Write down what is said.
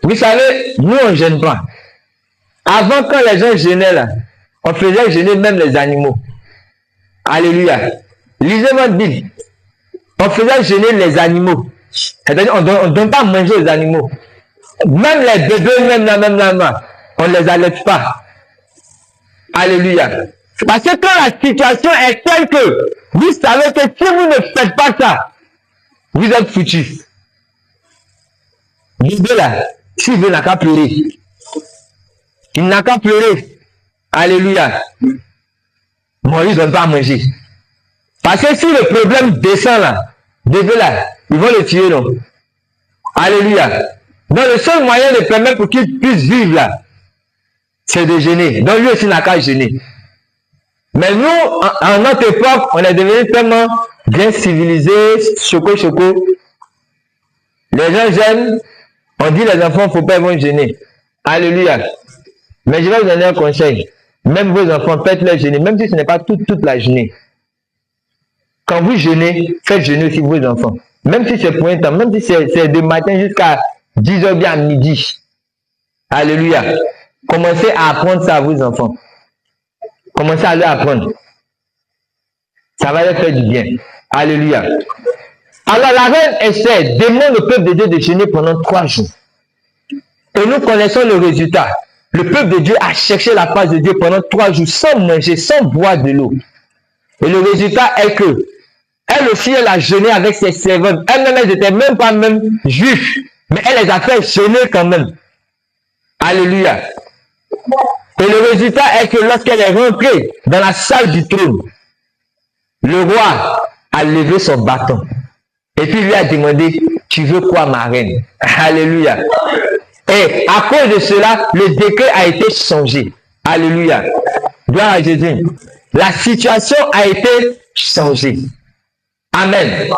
Vous savez, nous on ne gêne pas. Avant, quand les gens gênaient là, on faisait gêner même les animaux. Alléluia. Lisez votre Bible. On faisait gêner les animaux. C'est-à-dire, on ne donne pas à manger aux animaux. Même les bébés, même là, on ne les allait pas. Alléluia. Parce que quand la situation est telle que vous savez que si vous ne faites pas ça, vous êtes foutus. Bébé là, s'il veut, il n'a qu'à pleurer. Il n'a qu'à pleurer. Alléluia. Moi, ils ne donnent pas à manger. Parce que si le problème descend là, bébé là, ils vont le tuer, non? Alléluia. Donc le seul moyen de permettre pour qu'il puisse vivre là, c'est de gêner. Donc lui aussi n'a qu'à gêner. Mais nous, en notre époque, on est devenu tellement bien civilisés, choco. Les gens gênent, on dit les enfants, il ne faut pas vont gêner. Alléluia. Mais je vais vous donner un conseil. Même vos enfants, faites-les gêner, même si ce n'est pas toute la journée. Quand vous jeûnez, faites jeûner aussi vos enfants. Même si c'est pour un temps, même si c'est de matin jusqu'à 10h bien à midi. Alléluia. Commencez à apprendre ça à vos enfants. Commencez à leur apprendre. Ça va leur faire du bien. Alléluia. Alors la reine Esther demande au peuple de Dieu de jeûner pendant 3 jours. Et nous connaissons le résultat. Le peuple de Dieu a cherché la face de Dieu pendant 3 jours sans manger, sans boire de l'eau. Et le résultat est que elle aussi, elle a jeûné avec ses servantes. Elles n'étaient même pas juifs, mais elle les a fait jeûner quand même. Alléluia. Et le résultat est que lorsqu'elle est rentrée dans la salle du trône, le roi a levé son bâton. Et puis lui a demandé, tu veux quoi ma reine? Alléluia. Et à cause de cela, le décret a été changé. Alléluia. Gloire à Jésus. La situation a été changée. Amen.